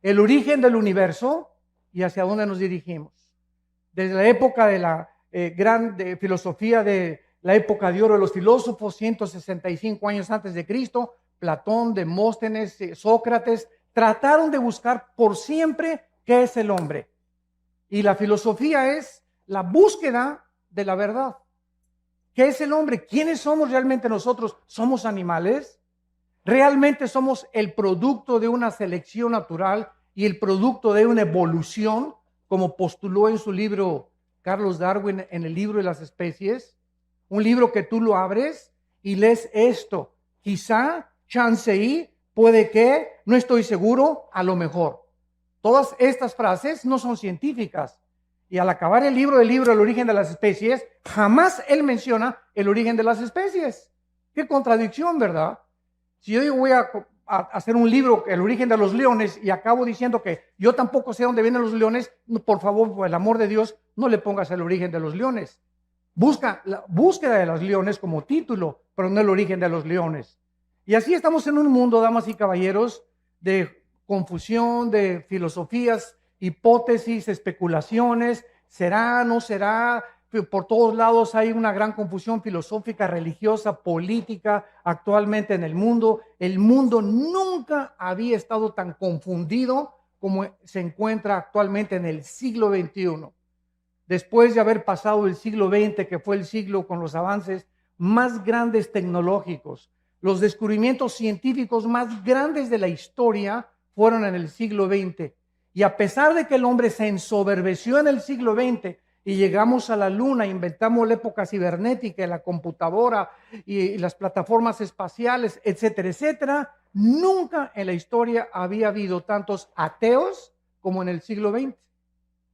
el origen del universo y hacia dónde nos dirigimos. Desde la época de la gran filosofía de la época de oro de los filósofos, 165 años antes de Cristo, Platón, Demóstenes, Sócrates, trataron de buscar por siempre qué es el hombre. Y la filosofía es la búsqueda de la verdad. ¿Qué es el hombre? ¿Quiénes somos realmente nosotros? ¿Somos animales? ¿Realmente somos el producto de una selección natural y el producto de una evolución, como postuló en su libro Carlos Darwin en el libro de las especies? Un libro que tú lo abres y lees esto. Quizá, chance y, puede que, no estoy seguro, a lo mejor. Todas estas frases no son científicas. Y al acabar el libro El origen de las especies, jamás él menciona el origen de las especies. Qué contradicción, ¿verdad? Si yo voy a hacer un libro, El origen de los leones, y acabo diciendo que yo tampoco sé dónde vienen los leones, por favor, por el amor de Dios, no le pongas el origen de los leones. Busca la búsqueda de los leones como título, pero no el origen de los leones. Y así estamos en un mundo, damas y caballeros, de confusión, de filosofías, hipótesis, especulaciones, será, no será. Por todos lados hay una gran confusión filosófica, religiosa, política actualmente en el mundo. El mundo nunca había estado tan confundido como se encuentra actualmente en el siglo XXI. Después de haber pasado el siglo XX, que fue el siglo con los avances más grandes tecnológicos, los descubrimientos científicos más grandes de la historia fueron en el siglo XX. Y a pesar de que el hombre se ensoberbeció en el siglo XX y llegamos a la luna, inventamos la época cibernética, la computadora y las plataformas espaciales, etcétera, etcétera, nunca en la historia había habido tantos ateos como en el siglo XX.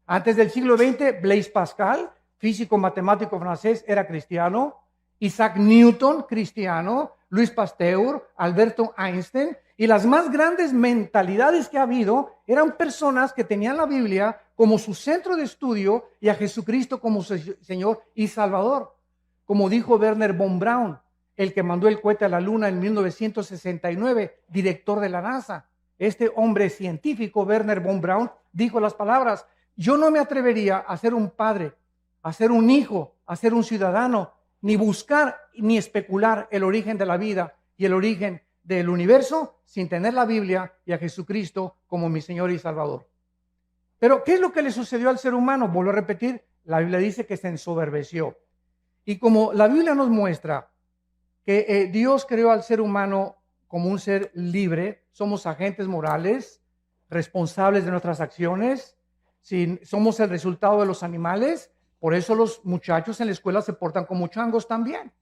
Antes del siglo XX, Blaise Pascal, físico matemático francés, era cristiano. Isaac Newton, cristiano. Louis Pasteur, Alberto Einstein. Y las más grandes mentalidades que ha habido eran personas que tenían la Biblia como su centro de estudio y a Jesucristo como su Señor y Salvador. Como dijo Wernher von Braun, el que mandó el cohete a la luna en 1969, director de la NASA. Este hombre científico, Wernher von Braun, dijo las palabras: yo no me atrevería a ser un padre, a ser un hijo, a ser un ciudadano, ni buscar ni especular el origen de la vida y el origen del universo sin tener la Biblia y a Jesucristo como mi Señor y Salvador. Pero, ¿qué es lo que le sucedió al ser humano? Vuelvo a repetir, la Biblia dice que se ensoberbeció. Y como la Biblia nos muestra que Dios creó al ser humano como un ser libre, somos agentes morales, responsables de nuestras acciones, si somos el resultado de los animales, por eso los muchachos en la escuela se portan como changos también.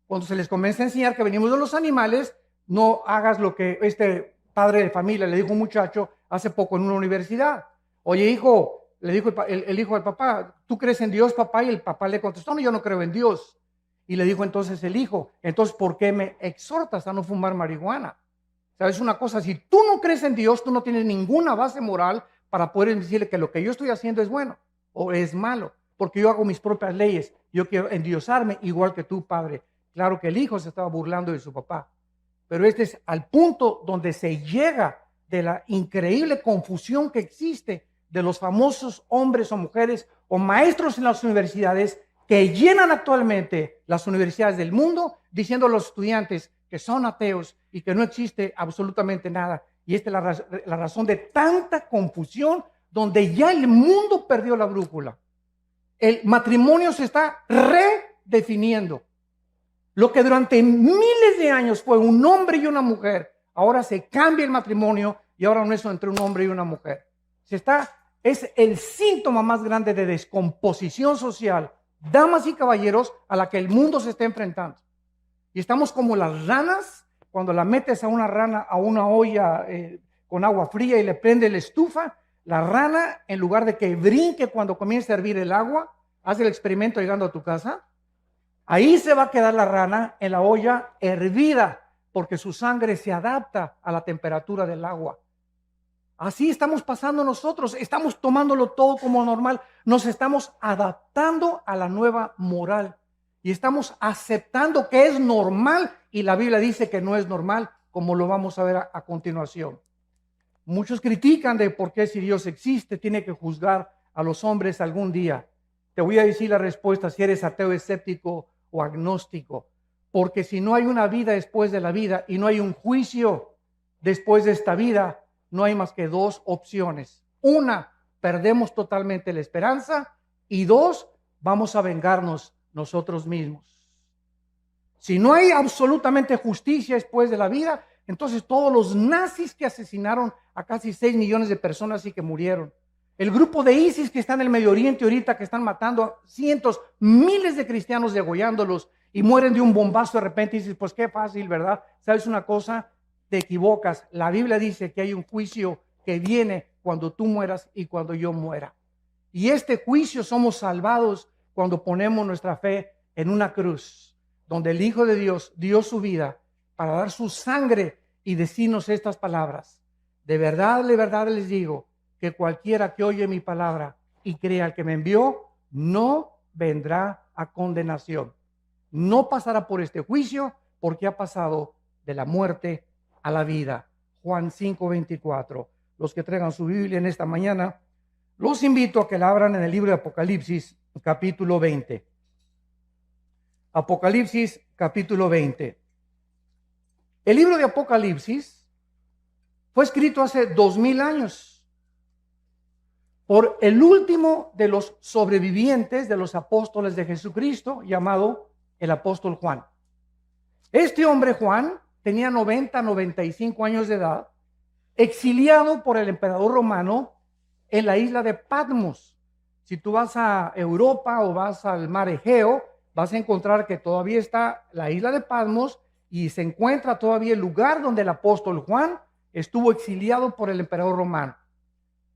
Cuando se les comienza a enseñar que venimos de los animales, no hagas lo que este padre de familia le dijo a un muchacho hace poco en una universidad. Oye, hijo, le dijo el hijo al papá, ¿tú crees en Dios, papá? Y el papá le contestó, no, yo no creo en Dios. Y le dijo entonces el hijo, entonces, ¿por qué me exhortas a no fumar marihuana? ¿Sabes una cosa? Si tú no crees en Dios, tú no tienes ninguna base moral para poder decirle que lo que yo estoy haciendo es bueno o es malo, porque yo hago mis propias leyes. Yo quiero endiosarme igual que tú, padre. Claro que el hijo se estaba burlando de su papá, pero este es al punto donde se llega de la increíble confusión que existe de los famosos hombres o mujeres o maestros en las universidades que llenan actualmente las universidades del mundo diciendo a los estudiantes que son ateos y que no existe absolutamente nada. Y esta es la razón de tanta confusión, donde ya el mundo perdió la brújula. El matrimonio se está redefiniendo. Lo que durante miles de años fue un hombre y una mujer, ahora se cambia el matrimonio y ahora no es entre un hombre y una mujer. Es el síntoma más grande de descomposición social, damas y caballeros, a la que el mundo se está enfrentando. Y estamos como las ranas, cuando la metes a una rana a una olla con agua fría y le prende la estufa, la rana, en lugar de que brinque cuando comience a hervir el agua, haz el experimento llegando a tu casa, ahí se va a quedar la rana en la olla hervida, porque su sangre se adapta a la temperatura del agua. Así estamos pasando nosotros, estamos tomándolo todo como normal, nos estamos adaptando a la nueva moral y estamos aceptando que es normal y la Biblia dice que no es normal, como lo vamos a ver a continuación. Muchos critican de por qué si Dios existe tiene que juzgar a los hombres algún día. Te voy a decir la respuesta si eres ateo, escéptico o agnóstico. Porque si no hay una vida después de la vida y no hay un juicio después de esta vida, no hay más que dos opciones. Una, perdemos totalmente la esperanza, y dos, vamos a vengarnos nosotros mismos. Si no hay absolutamente justicia después de la vida, entonces todos los nazis que asesinaron a casi 6 millones de personas y que murieron, el grupo de ISIS que está en el Medio Oriente ahorita, que están matando a cientos, miles de cristianos, degollándolos, y mueren de un bombazo de repente, y dices, pues qué fácil, ¿verdad? ¿Sabes una cosa? Te equivocas. La Biblia dice que hay un juicio que viene cuando tú mueras y cuando yo muera. Y este juicio somos salvados cuando ponemos nuestra fe en una cruz, donde el Hijo de Dios dio su vida para dar su sangre y decirnos estas palabras. De verdad les digo que cualquiera que oye mi palabra y crea al que me envió, no vendrá a condenación. No pasará por este juicio porque ha pasado de la muerte a la vida. Juan 5:24. Los que traigan su Biblia en esta mañana, los invito a que la abran en el libro de Apocalipsis, capítulo 20. Apocalipsis, capítulo 20. El libro de Apocalipsis fue escrito hace 2000 años por el último de los sobrevivientes de los apóstoles de Jesucristo, llamado el apóstol Juan. Este hombre, Juan, tenía 95 años de edad, exiliado por el emperador romano en la isla de Patmos. Si tú vas a Europa o vas al mar Egeo, vas a encontrar que todavía está la isla de Patmos y se encuentra todavía el lugar donde el apóstol Juan estuvo exiliado por el emperador romano.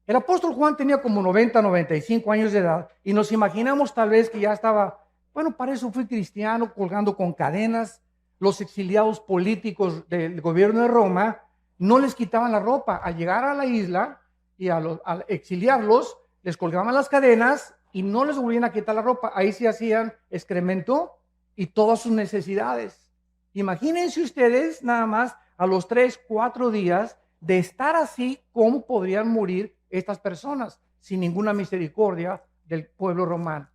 El apóstol Juan tenía como 95 años de edad y nos imaginamos tal vez que ya estaba, bueno, para eso fui cristiano, colgando con cadenas. Los exiliados políticos del gobierno de Roma no les quitaban la ropa. Al llegar a la isla y al exiliarlos, les colgaban las cadenas y no les volvían a quitar la ropa. Ahí se hacían excremento y todas sus necesidades. Imagínense ustedes nada más a los 3, 4 días de estar así, cómo podrían morir estas personas sin ninguna misericordia del pueblo romano.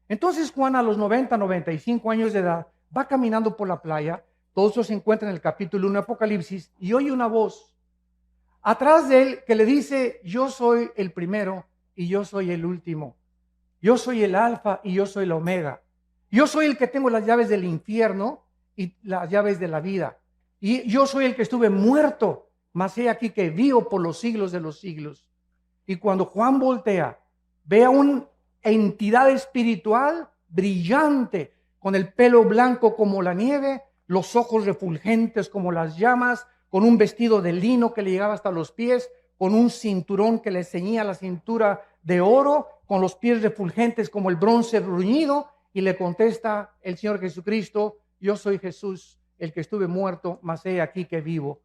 Entonces Juan, a los 95 años de edad, va caminando por la playa. Todo eso se encuentra en el capítulo 1 de Apocalipsis, y oye una voz atrás de él que le dice: yo soy el primero y yo soy el último. Yo soy el alfa y yo soy el omega. Yo soy el que tengo las llaves del infierno y las llaves de la vida. Y yo soy el que estuve muerto, mas he aquí que vivo por los siglos de los siglos. Y cuando Juan voltea, ve a una entidad espiritual brillante, con el pelo blanco como la nieve, los ojos refulgentes como las llamas, con un vestido de lino que le llegaba hasta los pies, con un cinturón que le ceñía la cintura de oro, con los pies refulgentes como el bronce bruñido, y le contesta el Señor Jesucristo: yo soy Jesús, el que estuve muerto, mas he aquí que vivo.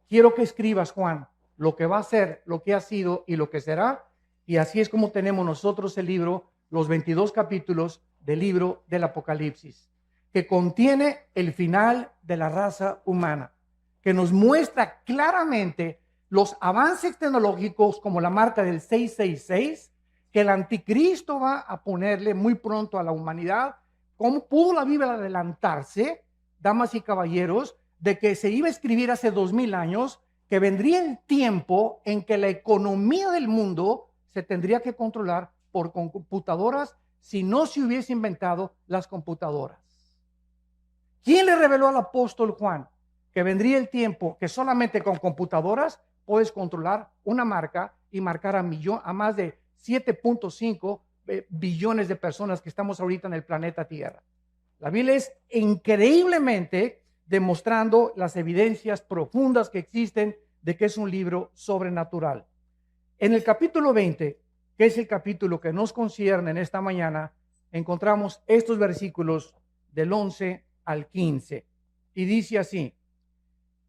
Quiero que escribas, Juan, lo que va a ser, lo que ha sido y lo que será. Y así es como tenemos nosotros el libro, los 22 capítulos del libro del Apocalipsis, que contiene el final de la raza humana, que nos muestra claramente los avances tecnológicos como la marca del 666, que el anticristo va a ponerle muy pronto a la humanidad. ¿Cómo pudo la Biblia adelantarse, damas y caballeros, de que se iba a escribir hace 2000 años, que vendría el tiempo en que la economía del mundo se tendría que controlar por computadoras si no se hubiese inventado las computadoras? ¿Quién le reveló al apóstol Juan que vendría el tiempo que solamente con computadoras puedes controlar una marca y marcar a más de 7.5 billones de personas que estamos ahorita en el planeta Tierra? La Biblia es increíblemente demostrando las evidencias profundas que existen de que es un libro sobrenatural. En el capítulo 20, que es el capítulo que nos concierne en esta mañana, encontramos estos versículos del 11 al 15. Y dice así: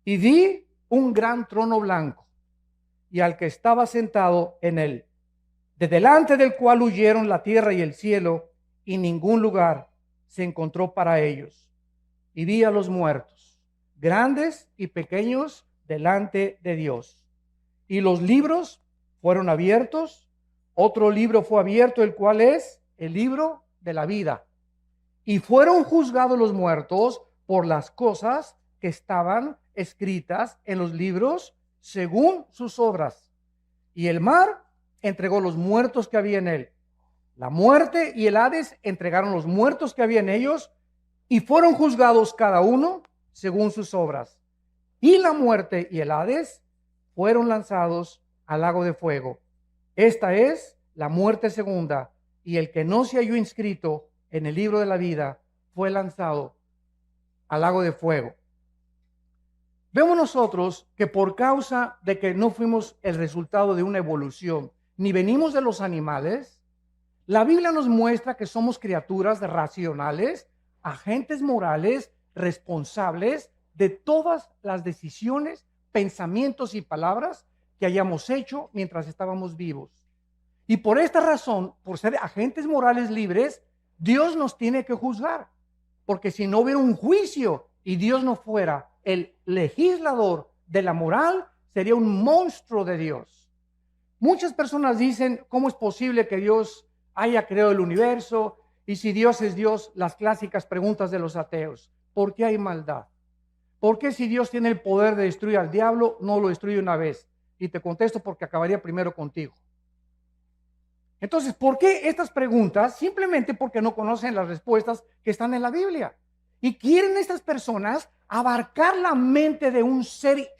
y vi un gran trono blanco y al que estaba sentado en él, de delante del cual huyeron la tierra y el cielo, y ningún lugar se encontró para ellos. Y vi a los muertos, grandes y pequeños, delante de Dios. Y los libros fueron abiertos. Otro libro fue abierto, el cual es el libro de la vida. Y fueron juzgados los muertos por las cosas que estaban escritas en los libros según sus obras. Y el mar entregó los muertos que había en él. La muerte y el Hades entregaron los muertos que había en ellos y fueron juzgados cada uno según sus obras. Y la muerte y el Hades fueron lanzados al lago de fuego. Esta es la muerte segunda, y el que no se halló inscrito en el libro de la vida fue lanzado al lago de fuego. Vemos nosotros que por causa de que no fuimos el resultado de una evolución, ni venimos de los animales, la Biblia nos muestra que somos criaturas racionales, agentes morales, responsables de todas las decisiones, pensamientos y palabras que hayamos hecho mientras estábamos vivos. Y por esta razón, por ser agentes morales libres, Dios nos tiene que juzgar. Porque si no hubiera un juicio y Dios no fuera el legislador de la moral, sería un monstruo de Dios. Muchas personas dicen, ¿cómo es posible que Dios haya creado el universo? Y si Dios es Dios, las clásicas preguntas de los ateos. ¿Por qué hay maldad? ¿Por qué si Dios tiene el poder de destruir al diablo, no lo destruye una vez? Y te contesto porque acabaría primero contigo. Entonces, ¿por qué estas preguntas? Simplemente porque no conocen las respuestas que están en la Biblia. Y quieren estas personas abarcar la mente de un ser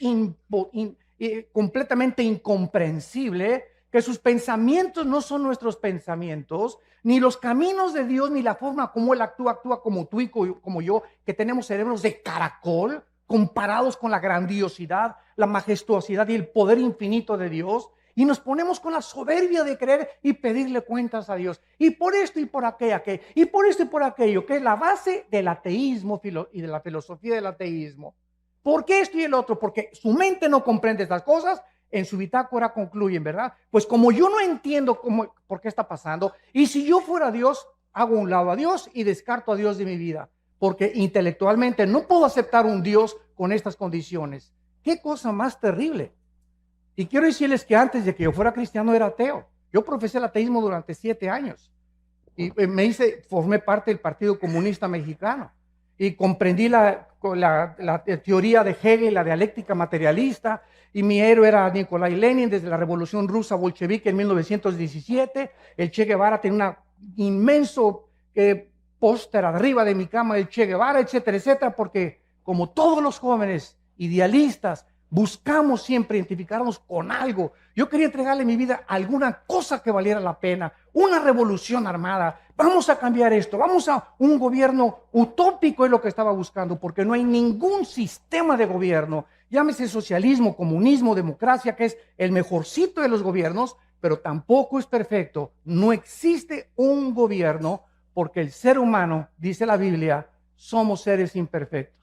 completamente incomprensible, que sus pensamientos no son nuestros pensamientos, ni los caminos de Dios, ni la forma como Él actúa como tú y como yo, que tenemos cerebros de caracol, comparados con la grandiosidad, la majestuosidad y el poder infinito de Dios. Y nos ponemos con la soberbia de creer y pedirle cuentas a Dios. Y por esto y por aquello, y por esto y por aquello, que es la base del ateísmo y de la filosofía del ateísmo. ¿Por qué esto y el otro? Porque su mente no comprende estas cosas, en su bitácora concluyen, ¿verdad? Pues como yo no entiendo por qué está pasando, y si yo fuera Dios, hago a un lado a Dios y descarto a Dios de mi vida. Porque intelectualmente no puedo aceptar un Dios con estas condiciones. ¿Qué cosa más terrible? Y quiero decirles que antes de que yo fuera cristiano era ateo. Yo profesé el ateísmo durante 7 años. Y formé parte del Partido Comunista Mexicano. Y comprendí la teoría de Hegel, la dialéctica materialista. Y mi héroe era Nikolai Lenin desde la Revolución Rusa Bolchevique en 1917. El Che Guevara tenía un inmenso póster arriba de mi cama del Che Guevara, etcétera, etcétera. Porque como todos los jóvenes idealistas, buscamos siempre identificarnos con algo. Yo quería entregarle mi vida a alguna cosa que valiera la pena, una revolución armada. Vamos a cambiar esto, vamos a un gobierno utópico, es lo que estaba buscando, porque no hay ningún sistema de gobierno, llámese socialismo, comunismo, democracia, que es el mejorcito de los gobiernos, pero tampoco es perfecto. No existe un gobierno porque el ser humano, dice la Biblia, somos seres imperfectos.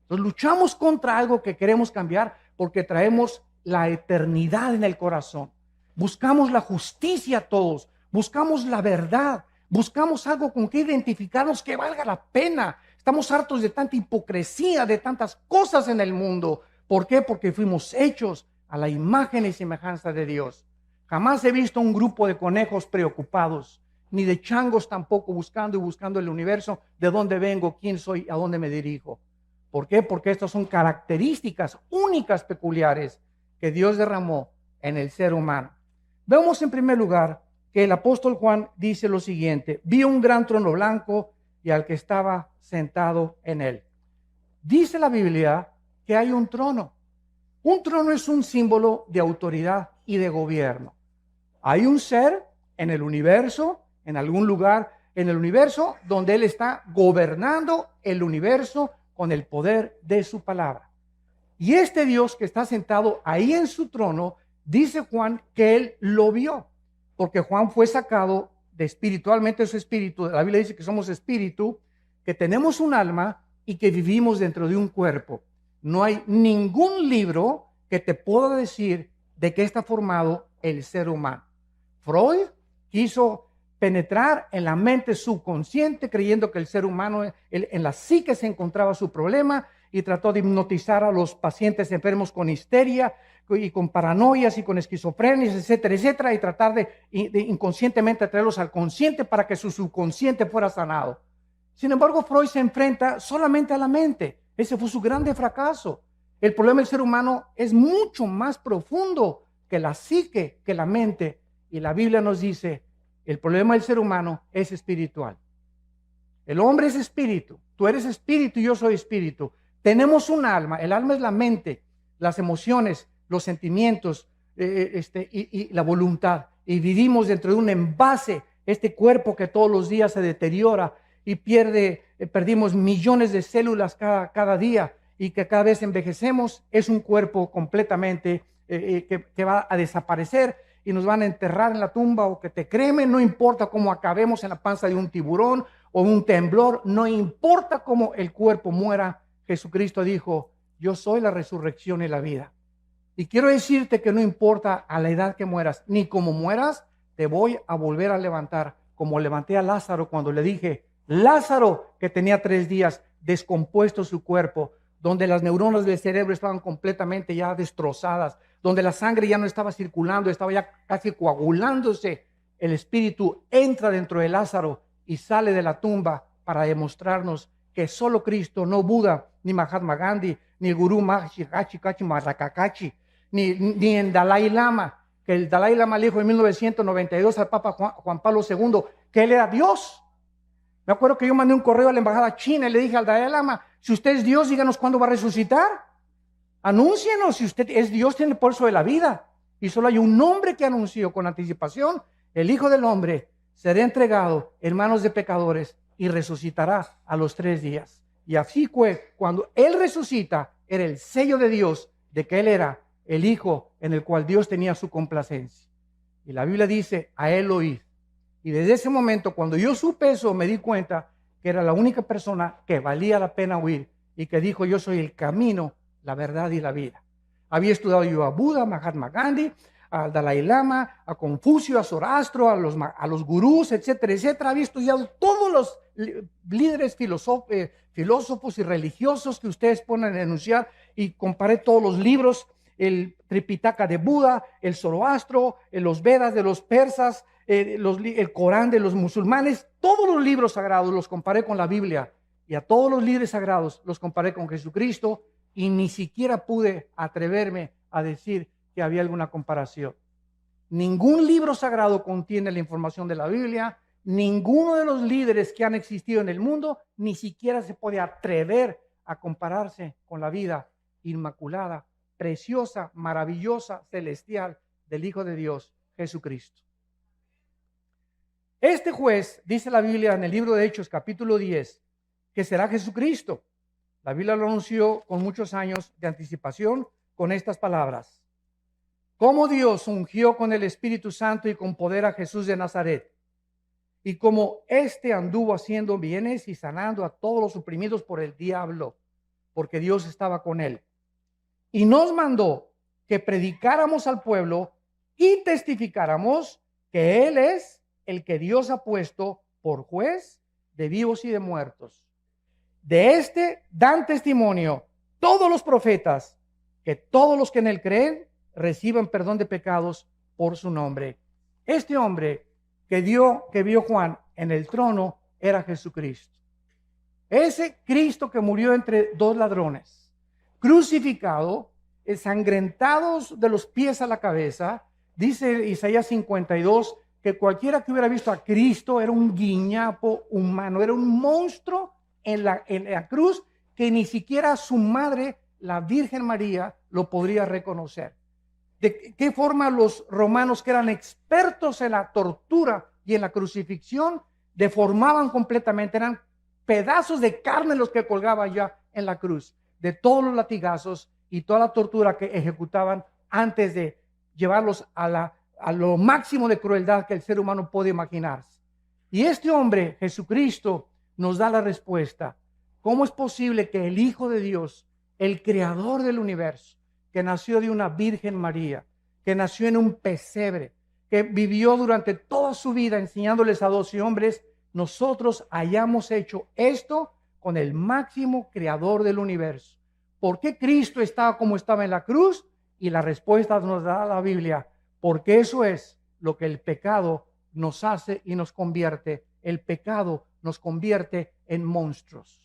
Entonces luchamos contra algo que queremos cambiar porque traemos la eternidad en el corazón. Buscamos la justicia todos, buscamos la verdad, buscamos algo con que identificarnos que valga la pena. Estamos hartos de tanta hipocresía, de tantas cosas en el mundo. ¿Por qué? Porque fuimos hechos a la imagen y semejanza de Dios. Jamás he visto un grupo de conejos preocupados, ni de changos tampoco buscando el universo, de dónde vengo, quién soy, a dónde me dirijo. ¿Por qué? Porque estas son características únicas, peculiares, que Dios derramó en el ser humano. Vemos en primer lugar que el apóstol Juan dice lo siguiente: vi un gran trono blanco y al que estaba sentado en él. Dice la Biblia que hay un trono. Un trono es un símbolo de autoridad y de gobierno. Hay un ser en el universo, en algún lugar en el universo, donde Él está gobernando el universo con el poder de su palabra. Y este Dios que está sentado ahí en su trono, dice Juan que Él lo vio, porque Juan fue sacado de espiritualmente su espíritu. La Biblia dice que somos espíritu, que tenemos un alma y que vivimos dentro de un cuerpo. No hay ningún libro que te pueda decir de qué está formado el ser humano. Freud quiso penetrar en la mente subconsciente creyendo que el ser humano, en la psique se encontraba su problema, y trató de hipnotizar a los pacientes enfermos con histeria y con paranoias y con esquizofrenias, etcétera, etcétera, y tratar de inconscientemente traerlos al consciente para que su subconsciente fuera sanado. Sin embargo, Freud se enfrenta solamente a la mente. Ese fue su grande fracaso. El problema del ser humano es mucho más profundo que la psique, que la mente. Y la Biblia nos dice, el problema del ser humano es espiritual. El hombre es espíritu, tú eres espíritu y yo soy espíritu. Tenemos un alma, el alma es la mente, las emociones, los sentimientos y la voluntad. Y vivimos dentro de un envase, este cuerpo que todos los días se deteriora y perdimos millones de células cada día y que cada vez envejecemos. Es un cuerpo completamente que va a desaparecer y nos van a enterrar en la tumba o que te cremen, no importa cómo acabemos en la panza de un tiburón o un temblor, no importa cómo el cuerpo muera. Jesucristo dijo, yo soy la resurrección y la vida. Y quiero decirte que no importa a la edad que mueras, ni cómo mueras, te voy a volver a levantar, como levanté a Lázaro cuando le dije, Lázaro, que tenía 3 días descompuesto su cuerpo, donde las neuronas del cerebro estaban completamente ya destrozadas, donde la sangre ya no estaba circulando, estaba ya casi coagulándose. El espíritu entra dentro de Lázaro y sale de la tumba para demostrarnos que solo Cristo, no Buda, ni Mahatma Gandhi, ni el gurú Maharishi Kachi Marrakakachi, ni el Dalai Lama, que el Dalai Lama le dijo en 1992 al Papa Juan Pablo II que él era Dios. Me acuerdo que yo mandé un correo a la embajada china y le dije al Dalai Lama, si usted es Dios, díganos cuándo va a resucitar. Anúncienos, si usted es Dios, tiene el pulso de la vida. Y solo hay un nombre que anunció con anticipación, el Hijo del Hombre será entregado en manos de pecadores y resucitará a los 3 días. Y así fue, cuando Él resucita, era el sello de Dios de que Él era el Hijo en el cual Dios tenía su complacencia. Y la Biblia dice, a Él oíd. Y desde ese momento, cuando yo supe eso, me di cuenta que era la única persona que valía la pena oír y que dijo, yo soy el camino, la verdad y la vida. Había estudiado yo a Buda, a Mahatma Gandhi, al Dalai Lama, a Confucio, a Zoroastro, a los gurús, etcétera, etcétera. Había estudiado todos los líderes filósofos y religiosos que ustedes ponen a enunciar y comparé todos los libros, el Tripitaka de Buda, el Zoroastro, los Vedas de los persas, el Corán de los musulmanes, todos los libros sagrados los comparé con la Biblia y a todos los líderes sagrados los comparé con Jesucristo y ni siquiera pude atreverme a decir que había alguna comparación. Ningún libro sagrado contiene la información de la Biblia, ninguno de los líderes que han existido en el mundo ni siquiera se puede atrever a compararse con la vida inmaculada, preciosa, maravillosa, celestial del Hijo de Dios, Jesucristo. Este juez, dice la Biblia en el libro de Hechos, capítulo 10, que será Jesucristo. La Biblia lo anunció con muchos años de anticipación con estas palabras. Como Dios ungió con el Espíritu Santo y con poder a Jesús de Nazaret, y como éste anduvo haciendo bienes y sanando a todos los oprimidos por el diablo, porque Dios estaba con él. Y nos mandó que predicáramos al pueblo y testificáramos que Él es el que Dios ha puesto por juez de vivos y de muertos. De este dan testimonio todos los profetas, que todos los que en Él creen reciban perdón de pecados por su nombre. Este hombre que vio Juan en el trono era Jesucristo. Ese Cristo que murió entre 2 ladrones, crucificado, ensangrentados de los pies a la cabeza. Dice Isaías 52 que cualquiera que hubiera visto a Cristo era un guiñapo humano, era un monstruo en la cruz que ni siquiera su madre, la Virgen María, lo podría reconocer. ¿De qué forma los romanos, que eran expertos en la tortura y en la crucifixión, deformaban completamente? Eran pedazos de carne los que colgaban ya en la cruz, de todos los latigazos y toda la tortura que ejecutaban antes de llevarlos a lo máximo de crueldad que el ser humano puede imaginarse. Y este hombre, Jesucristo, nos da la respuesta. ¿Cómo es posible que el Hijo de Dios, el creador del universo, que nació de una Virgen María, que nació en un pesebre, que vivió durante toda su vida enseñándoles a 12 hombres, nosotros hayamos hecho esto con el máximo creador del universo? ¿por qué Cristo estaba como estaba en la cruz? Y la respuesta nos da la Biblia, porque eso es lo que el pecado nos hace y nos convierte. El pecado nos convierte en monstruos.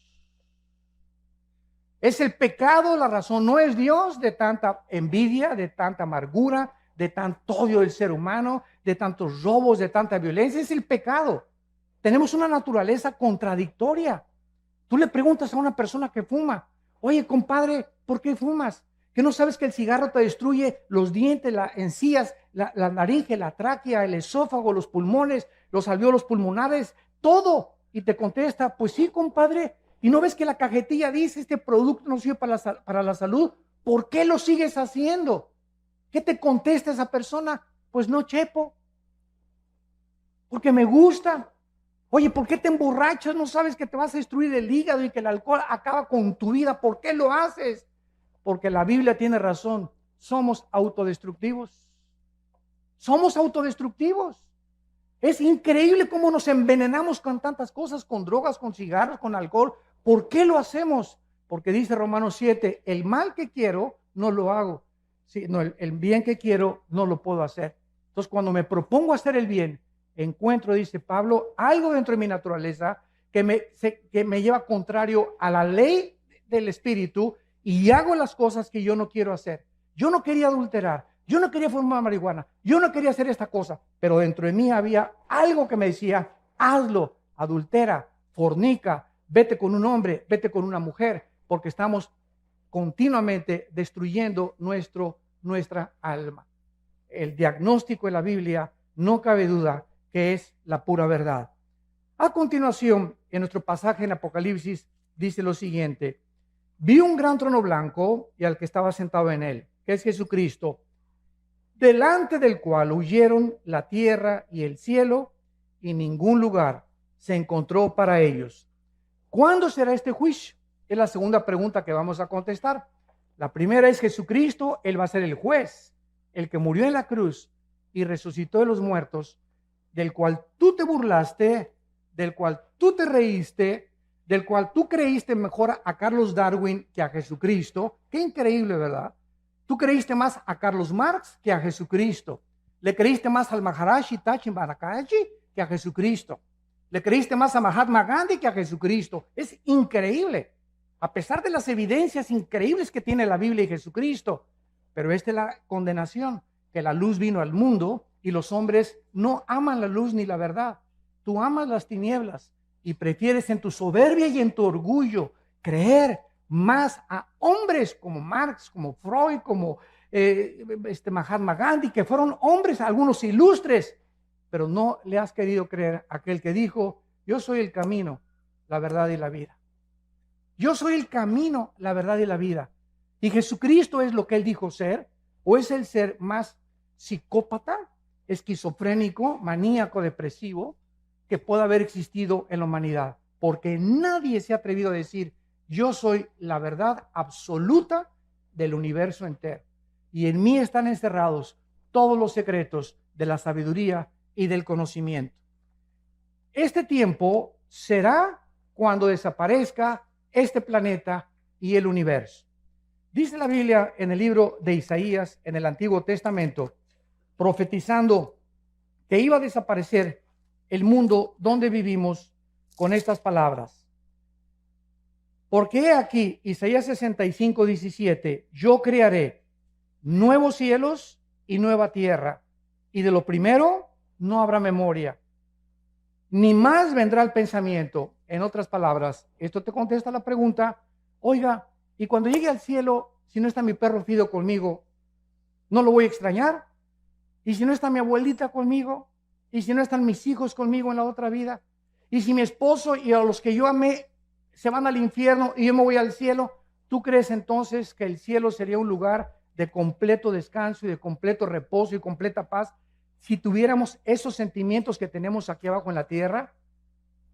Es el pecado la razón, no es Dios, de tanta envidia, de tanta amargura, de tanto odio del ser humano, de tantos robos, de tanta violencia. Es el pecado. Tenemos una naturaleza contradictoria. Tú le preguntas a una persona que fuma, oye, compadre, ¿por qué fumas? ¿Que no sabes que el cigarro te destruye los dientes, las encías, la laringe, la tráquea, el esófago, los pulmones, los alvéolos pulmonares, todo? Y te contesta, pues sí, compadre. ¿Y no ves que la cajetilla dice, este producto no sirve para la salud? ¿Por qué lo sigues haciendo? ¿Qué te contesta esa persona? Pues no, chepo, porque me gusta. Oye, ¿por qué te emborrachas? ¿No sabes que te vas a destruir el hígado y que el alcohol acaba con tu vida? ¿Por qué lo haces? Porque la Biblia tiene razón. Somos autodestructivos. Somos autodestructivos. Es increíble cómo nos envenenamos con tantas cosas, con drogas, con cigarros, con alcohol. ¿Por qué lo hacemos? Porque dice Romanos 7, el mal que quiero no lo hago. Sí, no, el bien que quiero no lo puedo hacer. Entonces, cuando me propongo hacer el bien, encuentro, dice Pablo, algo dentro de mi naturaleza que me lleva contrario a la ley del Espíritu y hago las cosas que yo no quiero hacer. Yo no quería adulterar, yo no quería fumar marihuana, yo no quería hacer esta cosa, pero dentro de mí había algo que me decía, hazlo, adultera, fornica, vete con un hombre, vete con una mujer, porque estamos continuamente destruyendo nuestra alma. El diagnóstico de la Biblia, no cabe duda que es la pura verdad. A continuación, en nuestro pasaje en Apocalipsis, dice lo siguiente: vi un gran trono blanco y al que estaba sentado en él, que es Jesucristo, delante del cual huyeron la tierra y el cielo, y ningún lugar se encontró para ellos. ¿Cuándo será este juicio? Es la segunda pregunta que vamos a contestar. La primera es Jesucristo, Él va a ser el juez, el que murió en la cruz y resucitó de los muertos, del cual tú te burlaste, del cual tú te reíste, del cual tú creíste mejor a Carlos Darwin que a Jesucristo. Qué increíble, ¿verdad? Tú creíste más a Carlos Marx que a Jesucristo. Le creíste más al Maharaji Tachi Marakaji que a Jesucristo. Le creíste más a Mahatma Gandhi que a Jesucristo. Es increíble. A pesar de las evidencias increíbles que tiene la Biblia y Jesucristo. Pero esta es la condenación, que la luz vino al mundo y los hombres no aman la luz ni la verdad. Tú amas las tinieblas y prefieres en tu soberbia y en tu orgullo creer más a hombres como Marx, como Freud, como Mahatma Gandhi, que fueron hombres, algunos ilustres, pero no le has querido creer a aquel que dijo, yo soy el camino, la verdad y la vida. Yo soy el camino, la verdad y la vida. ¿Y Jesucristo es lo que él dijo ser? ¿O es el ser más psicópata, esquizofrénico, maníaco, depresivo que pueda haber existido en la humanidad? Porque nadie se ha atrevido a decir, yo soy la verdad absoluta del universo entero. Y en mí están encerrados todos los secretos de la sabiduría y del conocimiento. Este tiempo será cuando desaparezca este planeta y el universo. Dice la Biblia en el libro de Isaías, en el Antiguo Testamento, profetizando que iba a desaparecer el mundo donde vivimos con estas palabras. Porque aquí, Isaías 65, 17, yo crearé nuevos cielos y nueva tierra, y de lo primero no habrá memoria, ni más vendrá el pensamiento. En otras palabras, esto te contesta la pregunta, oiga, y cuando llegue al cielo, si no está mi perro Fido conmigo, ¿no lo voy a extrañar? ¿Y si no está mi abuelita conmigo? ¿Y si no están mis hijos conmigo en la otra vida? ¿Y si mi esposo y a los que yo amé se van al infierno y yo me voy al cielo? ¿Tú crees entonces que el cielo sería un lugar de completo descanso y de completo reposo y completa paz si tuviéramos esos sentimientos que tenemos aquí abajo en la tierra?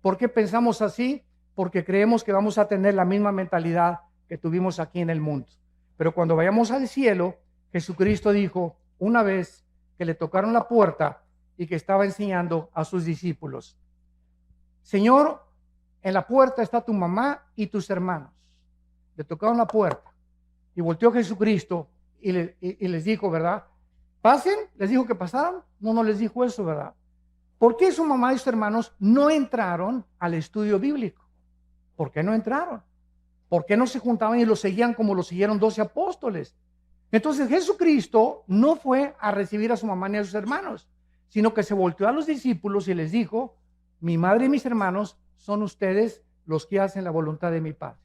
¿Por qué pensamos así? Porque creemos que vamos a tener la misma mentalidad que tuvimos aquí en el mundo. Pero cuando vayamos al cielo, Jesucristo dijo una vez que le tocaron la puerta y que estaba enseñando a sus discípulos, Señor, en la puerta está tu mamá y tus hermanos. Le tocaron la puerta. Y volteó Jesucristo y les dijo, ¿verdad? Pasen, les dijo que pasaran. No, no les dijo eso, ¿verdad? ¿Por qué su mamá y sus hermanos no entraron al estudio bíblico? ¿Por qué no entraron? ¿Por qué no se juntaban y lo seguían como lo siguieron 12 apóstoles? Entonces Jesucristo no fue a recibir a su mamá ni a sus hermanos, sino que se volteó a los discípulos y les dijo, mi madre y mis hermanos son ustedes los que hacen la voluntad de mi Padre.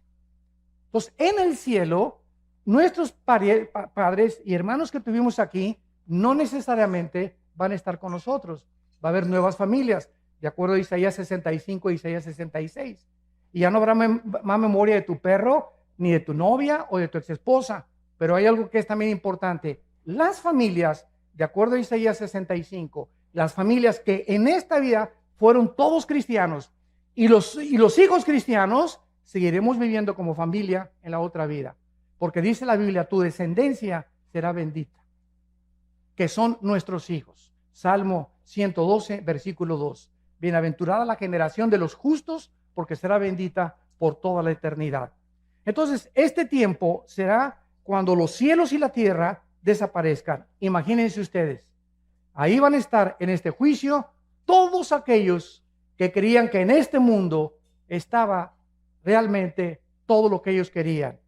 Entonces, en el cielo, nuestros padres y hermanos que tuvimos aquí no necesariamente van a estar con nosotros. Va a haber nuevas familias, de acuerdo a Isaías 65 y Isaías 66. Y ya no habrá más memoria de tu perro, ni de tu novia o de tu exesposa. Pero hay algo que es también importante. Las familias, de acuerdo a Isaías 65, las familias que en esta vida fueron todos cristianos y los hijos cristianos, seguiremos viviendo como familia en la otra vida. Porque dice la Biblia, tu descendencia será bendita, que son nuestros hijos. Salmo 112, versículo 2. Bienaventurada la generación de los justos, porque será bendita por toda la eternidad. Entonces, este tiempo será cuando los cielos y la tierra desaparezcan. Imagínense ustedes, ahí van a estar en este juicio todos aquellos que creían que en este mundo estaba realmente todo lo que ellos querían.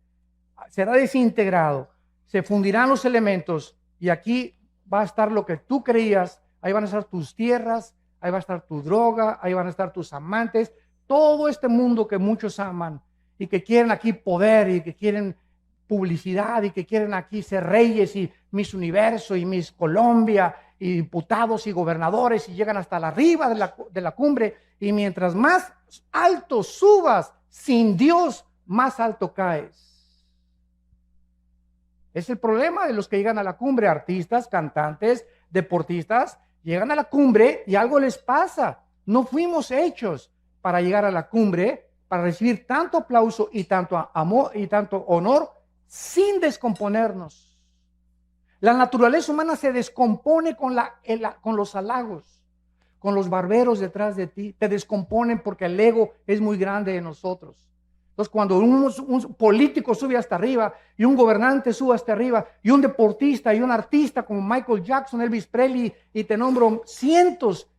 Será desintegrado, se fundirán los elementos y aquí va a estar lo que tú creías. Ahí van a estar tus tierras, ahí va a estar tu droga, ahí van a estar tus amantes, todo este mundo que muchos aman y que quieren aquí poder y que quieren publicidad y que quieren aquí ser reyes y Miss Universo y Miss Colombia y diputados y gobernadores y llegan hasta la arriba de la cumbre, y mientras más alto subas sin Dios, más alto caes. Es el problema de los que llegan a la cumbre, artistas, cantantes, deportistas, llegan a la cumbre y algo les pasa. No fuimos hechos para llegar a la cumbre, para recibir tanto aplauso y tanto amor y tanto honor sin descomponernos. La naturaleza humana se descompone con los halagos, con los barberos detrás de ti. Te descomponen porque el ego es muy grande de nosotros. Entonces, cuando un político sube hasta arriba y un gobernante sube hasta arriba y un deportista y un artista como Michael Jackson, Elvis Presley y te nombro cientos,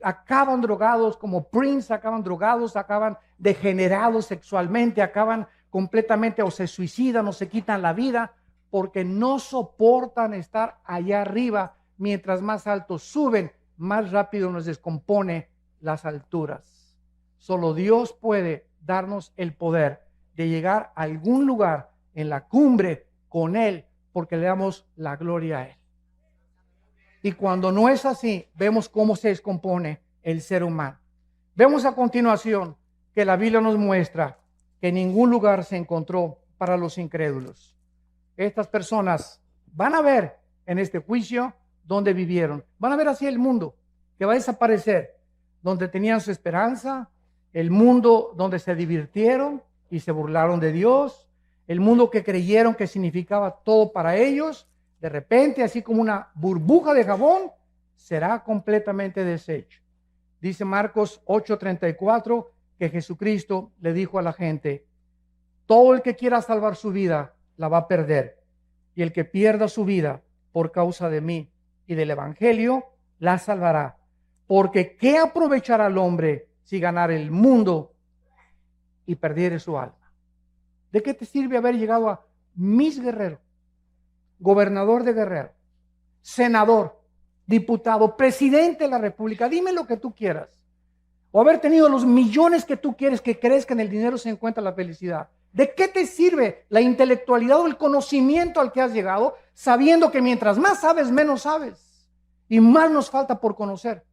acaban drogados, como Prince, acaban drogados, acaban degenerados sexualmente, acaban completamente o se suicidan o se quitan la vida porque no soportan estar allá arriba. Mientras más altos suben, más rápido nos descompone las alturas. Solo Dios puede darnos el poder de llegar a algún lugar en la cumbre con Él, porque le damos la gloria a Él. Y cuando no es así, vemos cómo se descompone el ser humano. Vemos a continuación que la Biblia nos muestra que ningún lugar se encontró para los incrédulos. Estas personas van a ver en este juicio donde vivieron. Van a ver así el mundo que va a desaparecer, donde tenían su esperanza, el mundo donde se divirtieron y se burlaron de Dios, el mundo que creyeron que significaba todo para ellos. De repente, así como una burbuja de jabón, será completamente deshecho. Dice Marcos 8:34 que Jesucristo le dijo a la gente, todo el que quiera salvar su vida la va a perder, y el que pierda su vida por causa de mí y del evangelio la salvará. Porque ¿qué aprovechará el hombre si ganara el mundo y perdiere su alma? ¿De qué te sirve haber llegado a Miss Guerrero, gobernador de Guerrero, senador, diputado, presidente de la República? Dime lo que tú quieras. O haber tenido los millones que tú quieres, que crees que en el dinero se encuentra la felicidad. ¿De qué te sirve la intelectualidad o el conocimiento al que has llegado, sabiendo que mientras más sabes, menos sabes? Y más nos falta por conocer.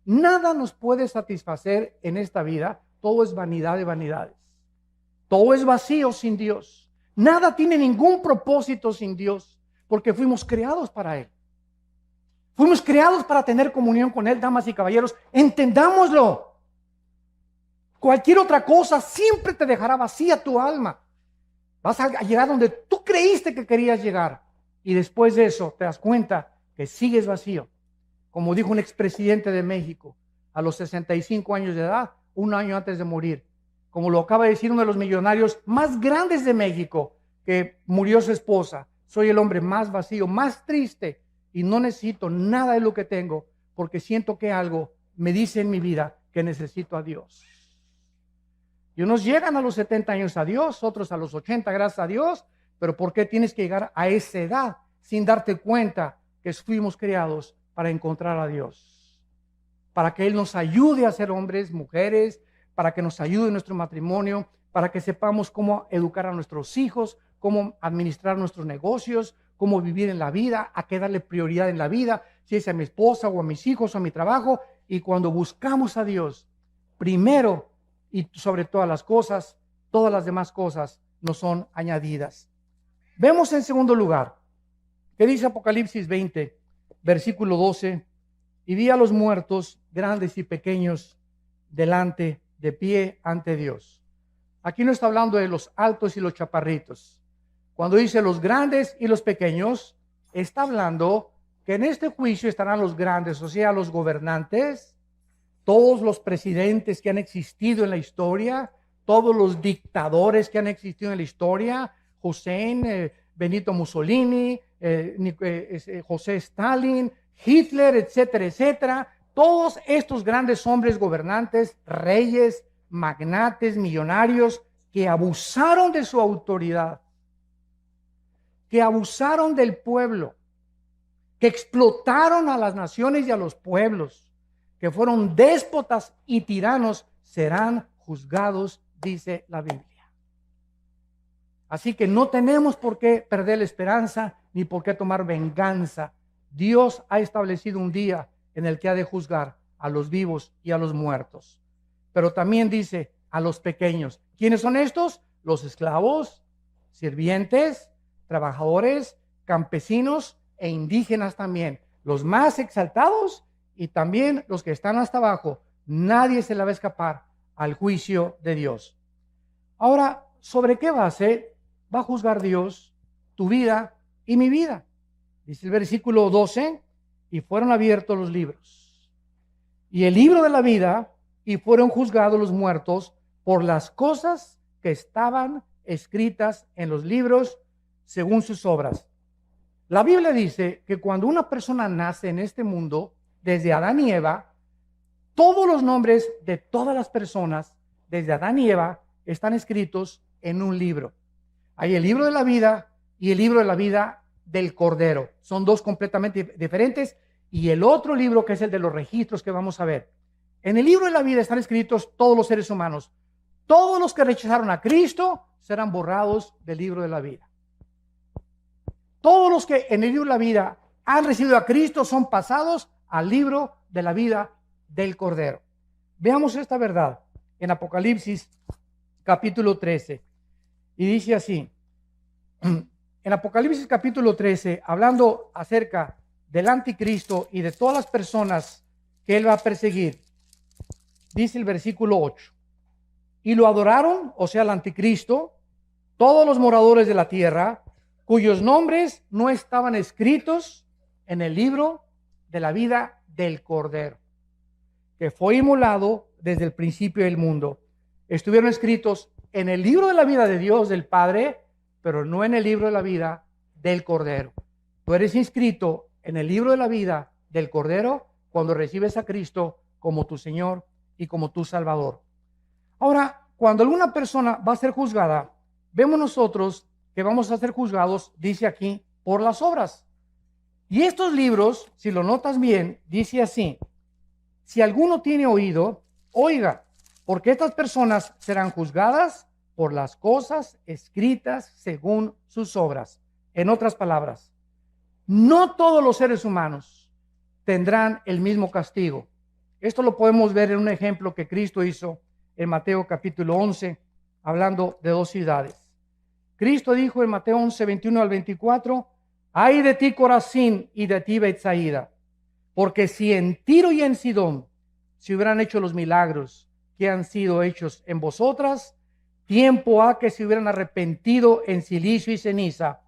Nada nos puede satisfacer en esta vida. Todo es vanidad de vanidades. Todo es vacío sin Dios. Nada tiene ningún propósito sin Dios, porque fuimos creados para Él. Fuimos creados para tener comunión con Él, damas y caballeros. Entendámoslo. Cualquier otra cosa siempre te dejará vacía tu alma. Vas a llegar donde tú creíste que querías llegar. Y después de eso te das cuenta que sigues vacío. Como dijo un expresidente de México, a los 65 años de edad, un año antes de morir. Como lo acaba de decir uno de los millonarios más grandes de México, que murió su esposa. Soy el hombre más vacío, más triste y no necesito nada de lo que tengo porque siento que algo me dice en mi vida que necesito a Dios. Y unos llegan a los 70 años a Dios, otros a los 80, gracias a Dios, pero ¿por qué tienes que llegar a esa edad sin darte cuenta que fuimos creados para encontrar a Dios? Para que Él nos ayude a ser hombres, mujeres, para que nos ayude en nuestro matrimonio, para que sepamos cómo educar a nuestros hijos, cómo administrar nuestros negocios, cómo vivir en la vida, a qué darle prioridad en la vida, si es a mi esposa o a mis hijos o a mi trabajo. Y cuando buscamos a Dios, primero y sobre todas las cosas, todas las demás cosas nos son añadidas. Vemos en segundo lugar, que dice Apocalipsis 20, versículo 12, y vi a los muertos, grandes y pequeños, delante, de pie ante Dios. Aquí no está hablando de los altos y los chaparritos. Cuando dice los grandes y los pequeños, está hablando que en este juicio estarán los grandes, o sea, los gobernantes, todos los presidentes que han existido en la historia, todos los dictadores que han existido en la historia, Hussein, Benito Mussolini, José Stalin, Hitler, etcétera, etcétera. Todos estos grandes hombres gobernantes, reyes, magnates, millonarios, que abusaron de su autoridad, que abusaron del pueblo, que explotaron a las naciones y a los pueblos, que fueron déspotas y tiranos, serán juzgados, dice la Biblia. Así que no tenemos por qué perder la esperanza ni por qué tomar venganza. Dios ha establecido un día en el que ha de juzgar a los vivos y a los muertos. Pero también dice a los pequeños. ¿Quiénes son estos? Los esclavos, sirvientes, trabajadores, campesinos e indígenas también. Los más exaltados y también los que están hasta abajo. Nadie se le va a escapar al juicio de Dios. Ahora, ¿sobre qué base va a juzgar Dios tu vida y mi vida? Dice el versículo 12, y fueron abiertos los libros. Y el libro de la vida, y fueron juzgados los muertos por las cosas que estaban escritas en los libros según sus obras. La Biblia dice que cuando una persona nace en este mundo, desde Adán y Eva, todos los nombres de todas las personas, desde Adán y Eva, están escritos en un libro. Hay el libro de la vida y el libro de la vida del Cordero. Son dos completamente diferentes. Y el otro libro, que es el de los registros que vamos a ver. En el libro de la vida están escritos todos los seres humanos. Todos los que rechazaron a Cristo serán borrados del libro de la vida. Todos los que en el libro de la vida han recibido a Cristo son pasados al libro de la vida del Cordero. Veamos esta verdad en Apocalipsis capítulo 13. Y dice así, en Apocalipsis capítulo 13, hablando acerca del anticristo y de todas las personas que él va a perseguir, dice el versículo 8, y lo adoraron, o sea, el anticristo, todos los moradores de la tierra, cuyos nombres no estaban escritos en el libro de la vida del Cordero, que fue inmolado desde el principio del mundo. Estuvieron escritos en el libro de la vida de Dios, del Padre, pero no en el libro de la vida del Cordero. Tú eres inscrito en el libro de la vida del Cordero cuando recibes a Cristo como tu Señor y como tu Salvador. Ahora, cuando alguna persona va a ser juzgada, vemos nosotros que vamos a ser juzgados, dice aquí, por las obras. Y estos libros, si lo notas bien, dice así: si alguno tiene oído, oiga, porque estas personas serán juzgadas por las cosas escritas según sus obras. En otras palabras, no todos los seres humanos tendrán el mismo castigo. Esto lo podemos ver en un ejemplo que Cristo hizo en Mateo capítulo 11, hablando de dos ciudades. Cristo dijo en Mateo 11, 21 al 24, ay de ti Corazín y de ti Betsaida, porque si en Tiro y en Sidón se hubieran hecho los milagros que han sido hechos en vosotras, tiempo ha que se hubieran arrepentido en silicio y ceniza.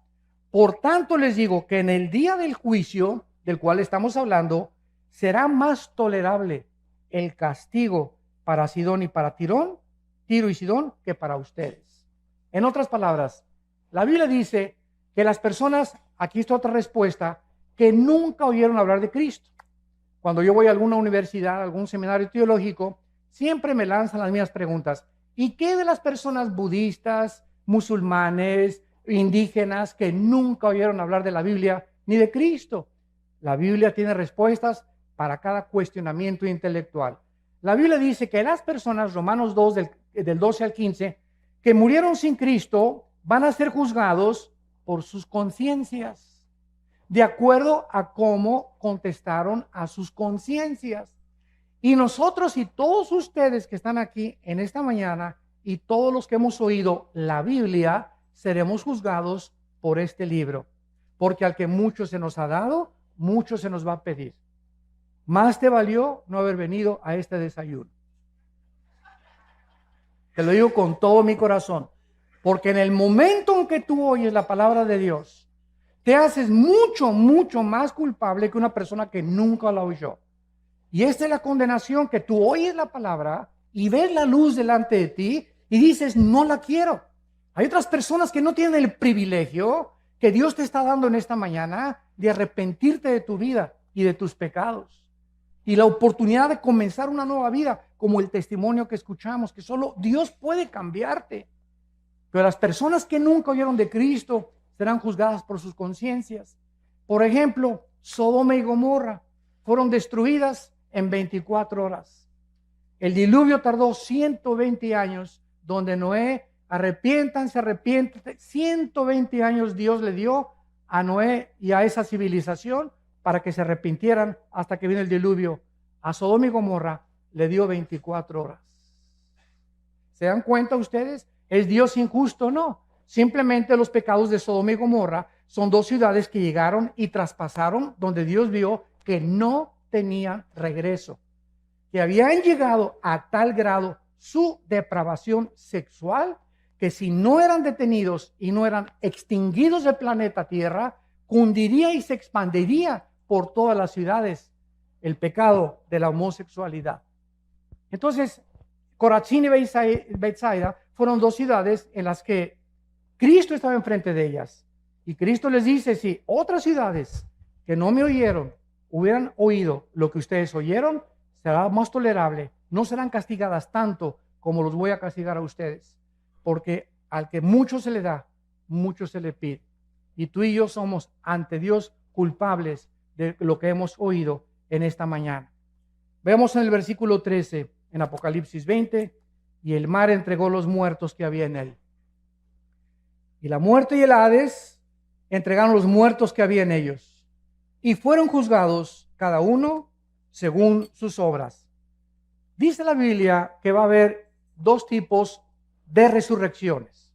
Por tanto les digo que en el día del juicio, del cual estamos hablando, será más tolerable el castigo para Sidón y para Tiro y Sidón, que para ustedes. En otras palabras, La Biblia dice que las personas, aquí está otra respuesta, que nunca oyeron hablar de Cristo. Cuando yo voy a alguna universidad, a algún seminario teológico, siempre me lanzan las mismas preguntas. ¿Y qué de las personas budistas, musulmanes, indígenas que nunca oyeron hablar de la Biblia ni de Cristo? La Biblia tiene respuestas para cada cuestionamiento intelectual. La Biblia dice que las personas, Romanos 2, del 12 al 15, que murieron sin Cristo, van a ser juzgados por sus conciencias, de acuerdo a cómo contestaron a sus conciencias. Y nosotros y todos ustedes que están aquí en esta mañana y todos los que hemos oído la Biblia, seremos juzgados por este libro. Porque al que mucho se nos ha dado, mucho se nos va a pedir. Más te valió no haber venido a este desayuno. Te lo digo con todo mi corazón. Porque en el momento en que tú oyes la palabra de Dios, te haces mucho, mucho más culpable que una persona que nunca la oyó. Y esta es la condenación, que tú oyes la palabra y ves la luz delante de ti y dices, no la quiero. Hay otras personas que no tienen el privilegio que Dios te está dando en esta mañana de arrepentirte de tu vida y de tus pecados. Y la oportunidad de comenzar una nueva vida, como el testimonio que escuchamos, que solo Dios puede cambiarte. Pero las personas que nunca oyeron de Cristo serán juzgadas por sus conciencias. Por ejemplo, Sodoma y Gomorra fueron destruidas en 24 horas. El diluvio tardó 120 años, donde Noé, arrepiéntanse, 120 años Dios le dio a Noé y a esa civilización para que se arrepintieran hasta que vino el diluvio. A Sodoma y Gomorra le dio 24 horas. ¿Se dan cuenta ustedes? ¿Es Dios injusto? No. Simplemente los pecados de Sodoma y Gomorra son dos ciudades que llegaron y traspasaron donde Dios vio que no tenían regreso, que habían llegado a tal grado su depravación sexual que si no eran detenidos y no eran extinguidos del planeta Tierra, cundiría y se expandiría por todas las ciudades el pecado de la homosexualidad. Entonces, Corazín y Betsaida fueron dos ciudades en las que Cristo estaba enfrente de ellas. Y Cristo les dice, si otras ciudades que no me oyeron hubieran oído lo que ustedes oyeron, será más tolerable. No serán castigadas tanto como los voy a castigar a ustedes. Porque al que mucho se le da, mucho se le pide. Y tú y yo somos ante Dios culpables de lo que hemos oído en esta mañana. Vemos en el versículo 13, en Apocalipsis 20, y el mar entregó los muertos que había en él. Y la muerte y el Hades entregaron los muertos que había en ellos. Y fueron juzgados cada uno según sus obras. Dice la Biblia que va a haber dos tipos de resurrecciones.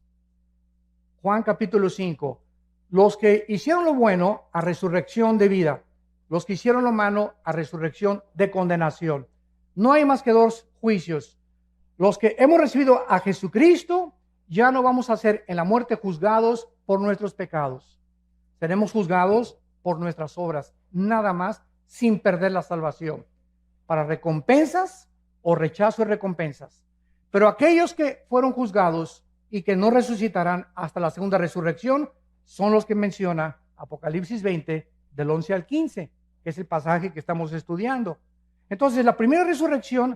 Juan capítulo 5. Los que hicieron lo bueno a resurrección de vida. Los que hicieron lo malo a resurrección de condenación. No hay más que dos juicios. Los que hemos recibido a Jesucristo, ya no vamos a ser en la muerte juzgados por nuestros pecados. Seremos juzgados por nuestras obras, nada más, sin perder la salvación. Para recompensas o rechazo de recompensas. Pero aquellos que fueron juzgados y que no resucitarán hasta la segunda resurrección, son los que menciona Apocalipsis 20, del 11 al 15, que es el pasaje que estamos estudiando. Entonces, la primera resurrección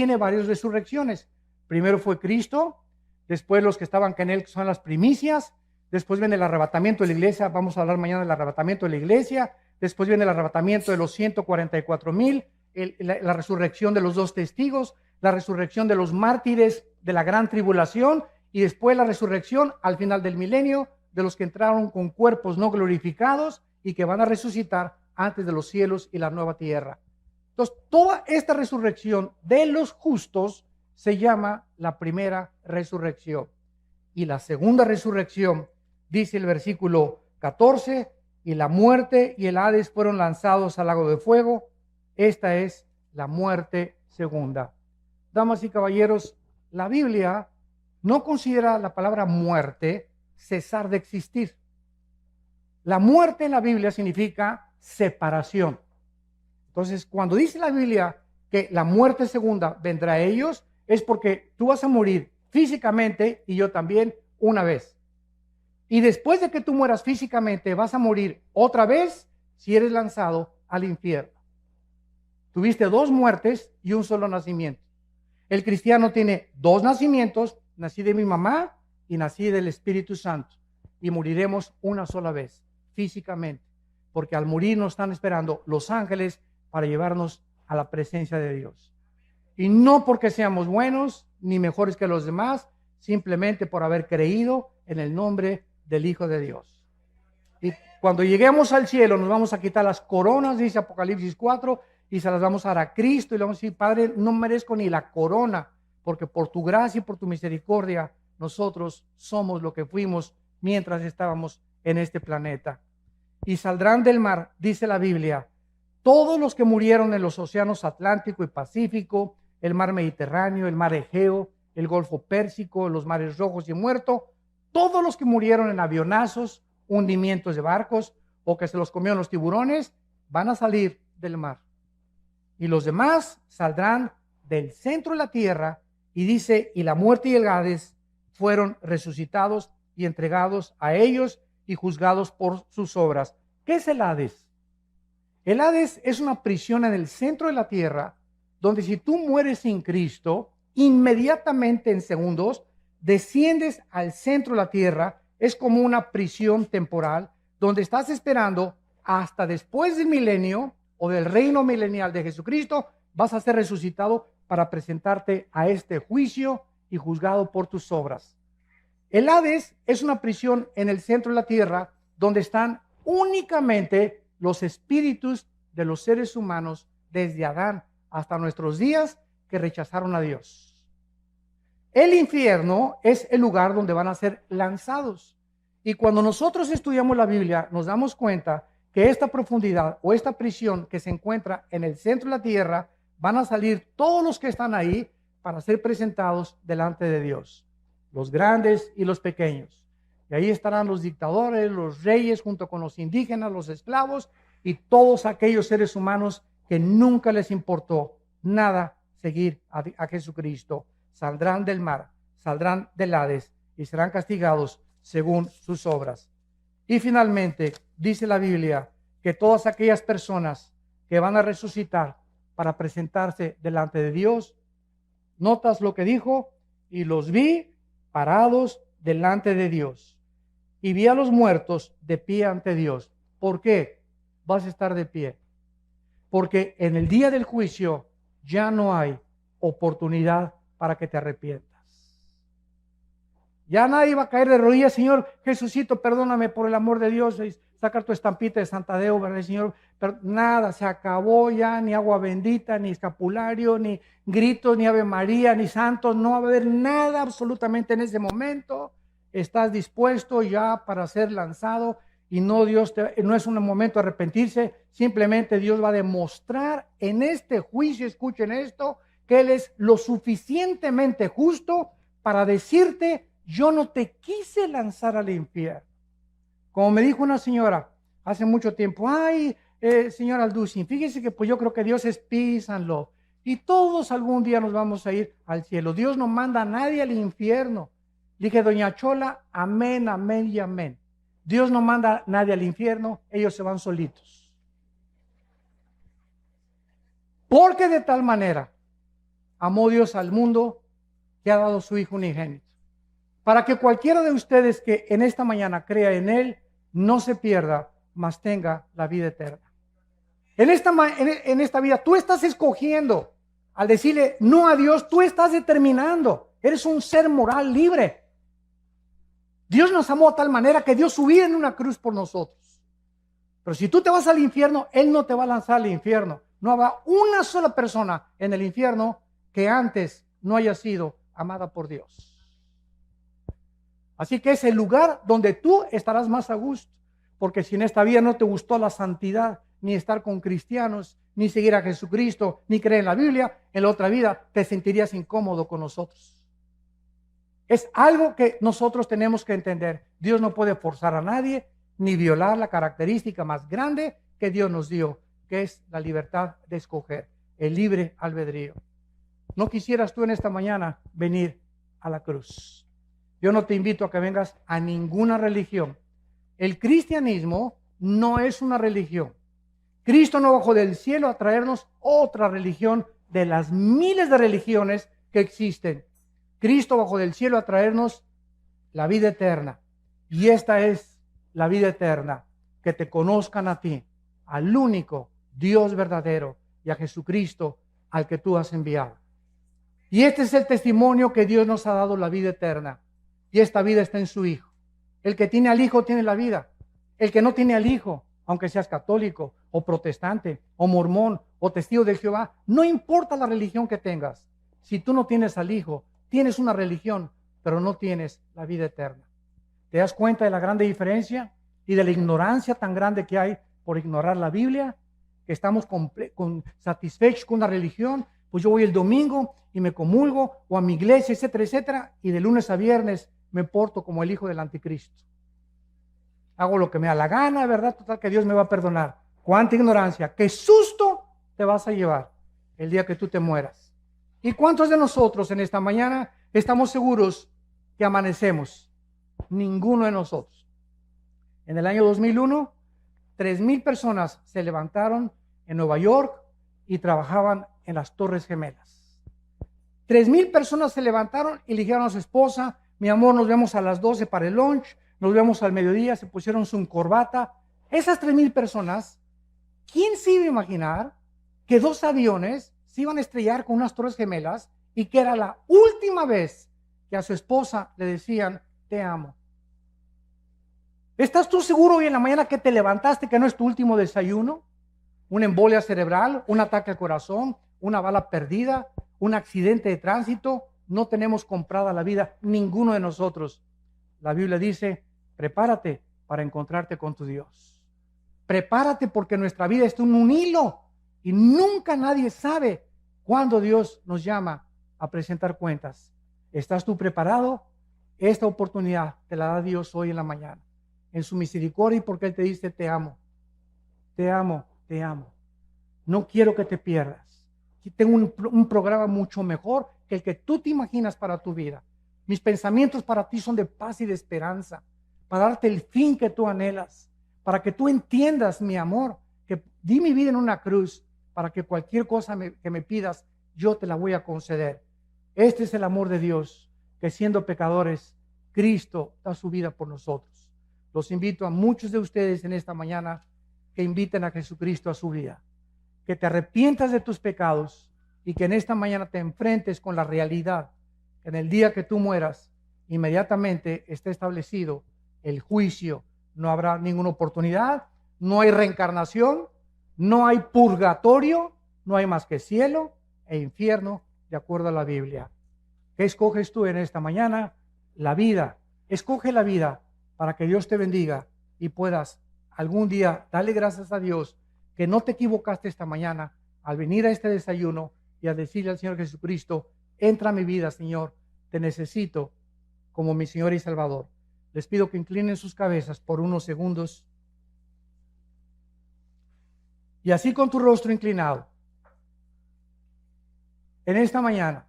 tiene varias resurrecciones. Primero fue Cristo, después los que estaban con él, que son las primicias, después viene el arrebatamiento de la iglesia, vamos a hablar mañana del arrebatamiento de la iglesia, después viene el arrebatamiento de los 144,000, la resurrección de los 2 testigos, la resurrección de los mártires de la gran tribulación y después la resurrección al final del milenio de los que entraron con cuerpos no glorificados y que van a resucitar antes de los cielos y la nueva tierra. Entonces, toda esta resurrección de los justos se llama la primera resurrección. Y la segunda resurrección, dice el versículo 14, y la muerte y el Hades fueron lanzados al lago de fuego. Esta es la muerte segunda. Damas y caballeros, la Biblia no considera la palabra muerte cesar de existir. La muerte en la Biblia significa separación. Entonces, cuando dice la Biblia que la muerte segunda vendrá a ellos, es porque tú vas a morir físicamente y yo también una vez. Y después de que tú mueras físicamente, vas a morir otra vez si eres lanzado al infierno. Tuviste 2 muertes y un solo nacimiento. El cristiano tiene 2 nacimientos, nací de mi mamá y nací del Espíritu Santo. Y moriremos una sola vez, físicamente. Porque al morir nos están esperando los ángeles para llevarnos a la presencia de Dios. Y no porque seamos buenos ni mejores que los demás, simplemente por haber creído en el nombre del Hijo de Dios. Y cuando lleguemos al cielo nos vamos a quitar las coronas, dice Apocalipsis 4, y se las vamos a dar a Cristo y le vamos a decir: Padre, no merezco ni la corona, porque por tu gracia y por tu misericordia nosotros somos lo que fuimos mientras estábamos en este planeta. Y saldrán del mar, dice la Biblia, todos los que murieron en los océanos Atlántico y Pacífico, el mar Mediterráneo, el mar Egeo, el Golfo Pérsico, los mares Rojos y Muerto, todos los que murieron en avionazos, hundimientos de barcos o que se los comieron los tiburones, van a salir del mar. Y los demás saldrán del centro de la tierra, y dice, y la muerte y el Hades fueron resucitados y entregados a ellos y juzgados por sus obras. ¿Qué es el Hades? El Hades es una prisión en el centro de la tierra, donde si tú mueres sin Cristo, inmediatamente en segundos, desciendes al centro de la tierra. Es como una prisión temporal, donde estás esperando hasta después del milenio o del reino milenial de Jesucristo, vas a ser resucitado para presentarte a este juicio y juzgado por tus obras. El Hades es una prisión en el centro de la tierra, donde están únicamente los espíritus de los seres humanos desde Adán hasta nuestros días que rechazaron a Dios. El infierno es el lugar donde van a ser lanzados. Y cuando nosotros estudiamos la Biblia, nos damos cuenta que esta profundidad o esta prisión que se encuentra en el centro de la tierra, van a salir todos los que están ahí para ser presentados delante de Dios, los grandes y los pequeños. Y ahí estarán los dictadores, los reyes, junto con los indígenas, los esclavos y todos aquellos seres humanos que nunca les importó nada seguir a Jesucristo. Saldrán del mar, saldrán del Hades y serán castigados según sus obras. Y finalmente, dice la Biblia que todas aquellas personas que van a resucitar para presentarse delante de Dios, notas lo que dijo, y los vi parados delante de Dios. Y vi a los muertos de pie ante Dios. ¿Por qué vas a estar de pie? Porque en el día del juicio ya no hay oportunidad para que te arrepientas. Ya nadie va a caer de rodillas: Señor Jesucito, perdóname por el amor de Dios, y sacar tu estampita de Santa Deo, ¿verdad, Señor? Pero nada, se acabó ya, ni agua bendita, ni escapulario, ni gritos, ni Ave María, ni santos, no va a haber nada absolutamente en ese momento. Estás dispuesto ya para ser lanzado y no es un momento de arrepentirse, simplemente Dios va a demostrar en este juicio, escuchen esto, que Él es lo suficientemente justo para decirte: yo no te quise lanzar al infierno. Como me dijo una señora hace mucho tiempo: ay, señor Alducin, fíjese que pues yo creo que Dios es peace and love, y todos algún día nos vamos a ir al cielo. Dios no manda a nadie al infierno. Dije: doña Chola, amén, amén y amén. Dios no manda a nadie al infierno, ellos se van solitos. Porque de tal manera amó Dios al mundo que ha dado su Hijo unigénito. para que cualquiera de ustedes que en esta mañana crea en Él, no se pierda, mas tenga la vida eterna. En esta vida tú estás escogiendo. Al decirle no a Dios, tú estás determinando. Eres un ser moral libre. Dios nos amó de tal manera que dio su vida en una cruz por nosotros. Pero si tú te vas al infierno, Él no te va a lanzar al infierno. No habrá una sola persona en el infierno que antes no haya sido amada por Dios. Así que es el lugar donde tú estarás más a gusto. Porque si en esta vida no te gustó la santidad, ni estar con cristianos, ni seguir a Jesucristo, ni creer en la Biblia, en la otra vida te sentirías incómodo con nosotros. Es algo que nosotros tenemos que entender. Dios no puede forzar a nadie, ni violar la característica más grande que Dios nos dio, que es la libertad de escoger, el libre albedrío. ¿No quisieras tú en esta mañana venir a la cruz? Yo no te invito a que vengas a ninguna religión. El cristianismo no es una religión. Cristo no bajó del cielo a traernos otra religión de las miles de religiones que existen. Cristo bajó del cielo a traernos la vida eterna. Y esta es la vida eterna, que te conozcan a ti, al único Dios verdadero, y a Jesucristo al que tú has enviado. Y este es el testimonio que Dios nos ha dado, la vida eterna. Y esta vida está en su Hijo. El que tiene al Hijo tiene la vida. El que no tiene al Hijo, aunque seas católico o protestante o mormón o testigo de Jehová, no importa la religión que tengas. Si tú no tienes al Hijo, tienes una religión, pero no tienes la vida eterna. ¿Te das cuenta de la grande diferencia y de la ignorancia tan grande que hay por ignorar la Biblia? Que estamos satisfechos con una religión. Pues yo voy el domingo y me comulgo, o a mi iglesia, etcétera, etcétera, y de lunes a viernes me porto como el hijo del anticristo. Hago lo que me da la gana, ¿verdad? Total, que Dios me va a perdonar. ¡Cuánta ignorancia! ¡Qué susto te vas a llevar el día que tú te mueras! ¿Y cuántos de nosotros en esta mañana estamos seguros que amanecemos? Ninguno de nosotros. En el año 2001, 3,000 personas se levantaron en Nueva York y trabajaban en las Torres Gemelas. 3,000 personas se levantaron y le dijeron a su esposa: mi amor, nos vemos a las 12 para el lunch, nos vemos al mediodía. Se pusieron su corbata. Esas 3,000 personas, ¿quién se iba a imaginar que 2 aviones se iban a estrellar con unas Torres Gemelas y que era la última vez que a su esposa le decían te amo? ¿Estás tú seguro hoy en la mañana que te levantaste que no es tu último desayuno? ¿Una embolia cerebral, un ataque al corazón, una bala perdida, un accidente de tránsito? No tenemos comprada la vida, ninguno de nosotros. La Biblia dice: prepárate para encontrarte con tu Dios. Prepárate, porque nuestra vida está en un hilo y nunca nadie sabe cuándo Dios nos llama a presentar cuentas. ¿Estás tú preparado? Esta oportunidad te la da Dios hoy en la mañana, en su misericordia, y porque Él te dice te amo, te amo, te amo. No quiero que te pierdas. Tengo un programa mucho mejor que el que tú te imaginas para tu vida. Mis pensamientos para ti son de paz y de esperanza, para darte el fin que tú anhelas, para que tú entiendas mi amor, que di mi vida en una cruz, para que cualquier cosa que me pidas, yo te la voy a conceder. Este es el amor de Dios, que siendo pecadores, Cristo da su vida por nosotros. Los invito a muchos de ustedes en esta mañana que inviten a Jesucristo a su vida, que te arrepientas de tus pecados y que en esta mañana te enfrentes con la realidad que en el día que tú mueras, inmediatamente esté establecido el juicio. No habrá ninguna oportunidad, no hay reencarnación, no hay purgatorio, no hay más que cielo e infierno, de acuerdo a la Biblia. ¿Qué escoges tú en esta mañana? La vida. Escoge la vida para que Dios te bendiga y puedas algún día darle gracias a Dios que no te equivocaste esta mañana al venir a este desayuno y a decirle al Señor Jesucristo: entra a mi vida, Señor, te necesito como mi Señor y Salvador. Les pido que inclinen sus cabezas por unos segundos. Y así, con tu rostro inclinado, en esta mañana,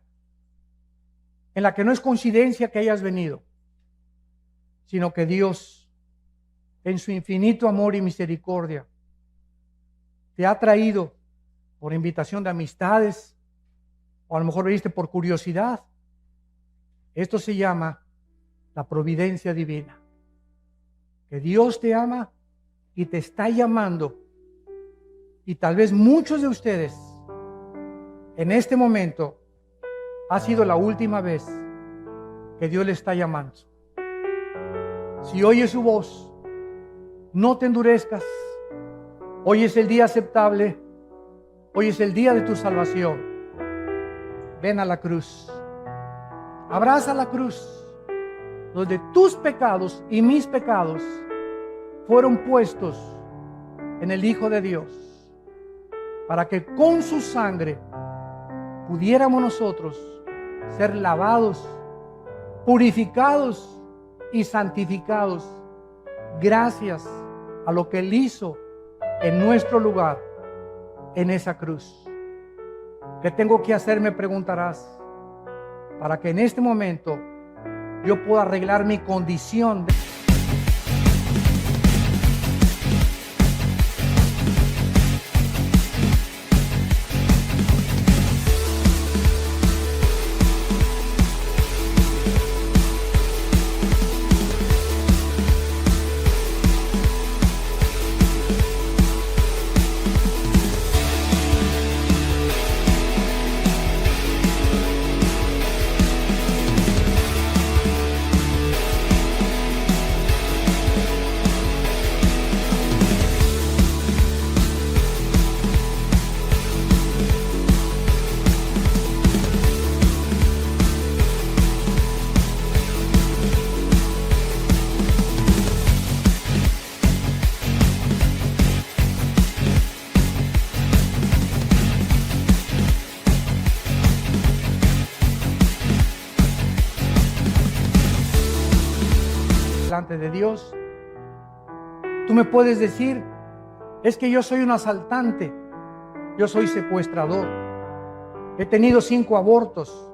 en la que no es coincidencia que hayas venido, sino que Dios, en su infinito amor y misericordia, te ha traído por invitación de amistades, o a lo mejor viniste por curiosidad. Esto se llama la providencia divina. Que Dios te ama y te está llamando. Y tal vez muchos de ustedes en este momento ha sido la última vez que Dios le está llamando. Si oyes su voz, no te endurezcas. Hoy es el día aceptable. Hoy es el día de tu salvación. Ven a la cruz. Abraza la cruz, donde tus pecados y mis pecados fueron puestos en el Hijo de Dios, para que con su sangre pudiéramos nosotros ser lavados, purificados y santificados, gracias a lo que Él hizo en nuestro lugar, en esa cruz. ¿Qué tengo que hacer?, me preguntarás, para que en este momento yo pueda arreglar mi condición. Delante de Dios, tú me puedes decir: es que yo soy un asaltante, yo soy secuestrador, he tenido 5 abortos,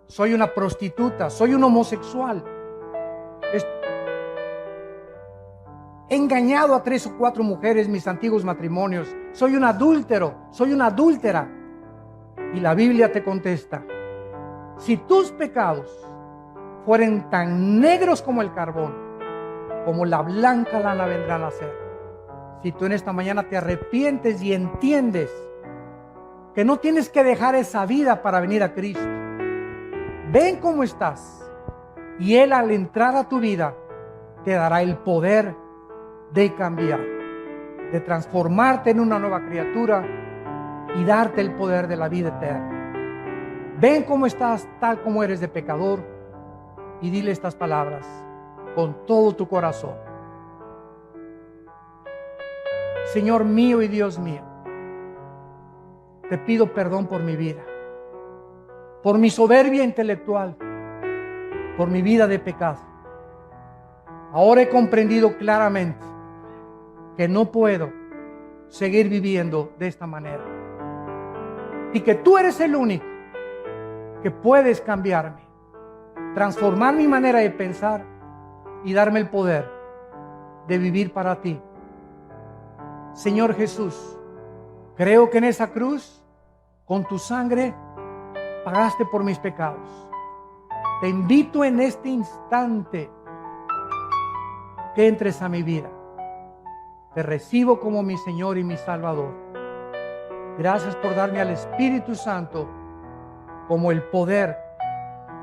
soy una prostituta, soy un homosexual, he engañado a 3 o 4 mujeres mis antiguos matrimonios, soy un adúltero, soy una adúltera. Y la Biblia te contesta: si tus pecados fueren tan negros como el carbón, como la blanca lana vendrán a ser. Si tú en esta mañana te arrepientes y entiendes que no tienes que dejar esa vida para venir a Cristo, ven cómo estás, y Él, al entrar a tu vida, te dará el poder de cambiar, de transformarte en una nueva criatura y darte el poder de la vida eterna. Ven cómo estás, tal como eres de pecador, y dile estas palabras con todo tu corazón: Señor mío y Dios mío, te pido perdón por mi vida, por mi soberbia intelectual, por mi vida de pecado. Ahora he comprendido claramente que no puedo seguir viviendo de esta manera, y que tú eres el único que puedes cambiarme, transformar mi manera de pensar y darme el poder de vivir para ti. Señor Jesús, creo que en esa cruz, con tu sangre, pagaste por mis pecados. Te invito en este instante que entres a mi vida. Te recibo como mi Señor y mi Salvador. Gracias por darme al Espíritu Santo como el poder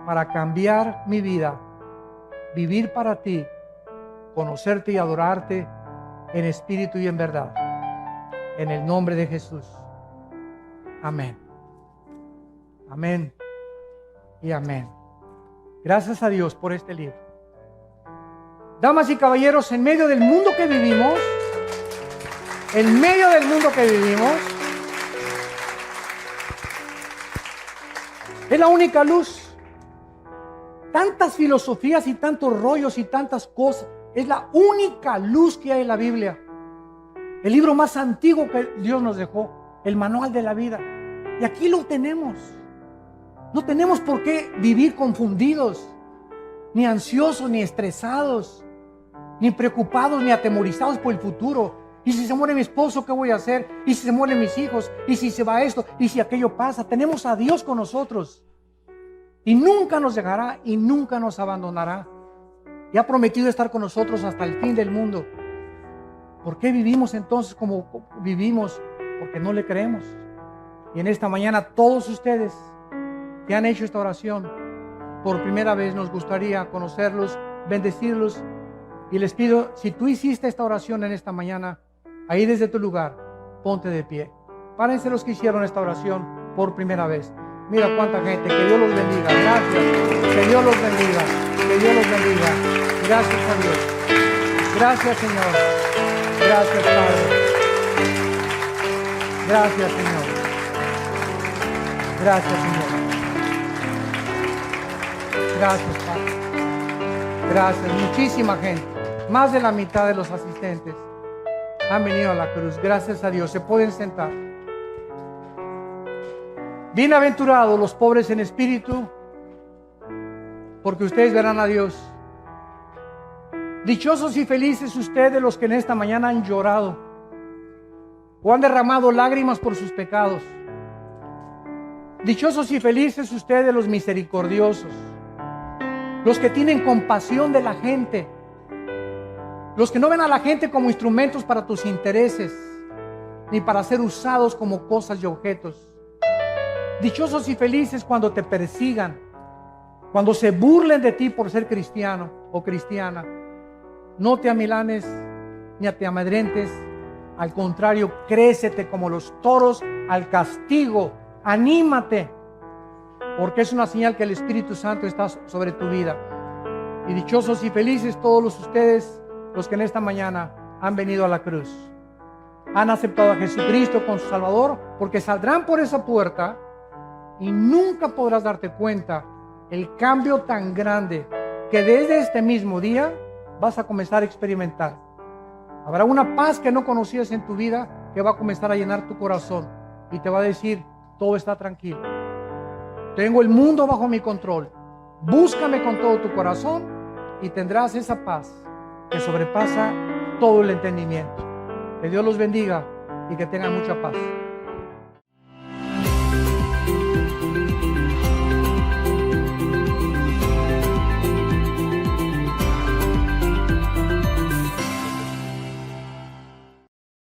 para cambiar mi vida, vivir para ti, conocerte y adorarte en espíritu y en verdad. En el nombre de Jesús. Amén. Amén y amén. Gracias a Dios por este libro. Damas y caballeros, en medio del mundo que vivimos, es la única luz. Tantas filosofías y tantos rollos y tantas cosas, es la única luz que hay en la Biblia. El libro más antiguo que Dios nos dejó, el manual de la vida. Y aquí lo tenemos. No tenemos por qué vivir confundidos, ni ansiosos, ni estresados, ni preocupados, ni atemorizados por el futuro. ¿Y si se muere mi esposo, qué voy a hacer? ¿Y si se mueren mis hijos? ¿Y si se va esto? ¿Y si aquello pasa? Tenemos a Dios con nosotros. Y nunca nos dejará y nunca nos abandonará. y ha prometido estar con nosotros hasta el fin del mundo. ¿Por qué vivimos entonces como vivimos? Porque no le creemos. Y en esta mañana todos ustedes que han hecho esta oración por primera vez, nos gustaría conocerlos, bendecirlos, y les pido, si tú hiciste esta oración en esta mañana, ahí desde tu lugar, ponte de pie. Párense los que hicieron esta oración por primera vez. Mira cuánta gente, que Dios los bendiga. Gracias, que Dios los bendiga, que Dios los bendiga. Gracias a Dios. Gracias, Señor. Gracias, Padre. Gracias, Señor. Gracias, Señor. Gracias, Padre. Gracias. Muchísima gente. Más de la mitad de los asistentes han venido a la cruz. Gracias a Dios. Se pueden sentar. Bienaventurados los pobres en espíritu, porque ustedes verán a Dios. Dichosos y felices ustedes los que en esta mañana han llorado o han derramado lágrimas por sus pecados. Dichosos y felices ustedes los misericordiosos, los que tienen compasión de la gente, los que no ven a la gente como instrumentos para tus intereses, ni para ser usados como cosas y objetos. Dichosos y felices cuando te persigan, cuando se burlen de ti por ser cristiano o cristiana. No te amilanes ni te amedrentes, al contrario, crécete como los toros al castigo. Anímate, porque es una señal que el Espíritu Santo está sobre tu vida. Y dichosos y felices todos ustedes, los que en esta mañana han venido a la cruz, han aceptado a Jesucristo como su Salvador, porque saldrán por esa puerta y nunca podrás darte cuenta el cambio tan grande que desde este mismo día vas a comenzar a experimentar. Habrá una paz que no conocías en tu vida que va a comenzar a llenar tu corazón y te va a decir: todo está tranquilo, tengo el mundo bajo mi control, búscame con todo tu corazón y tendrás esa paz que sobrepasa todo el entendimiento. Que Dios los bendiga y que tengan mucha paz.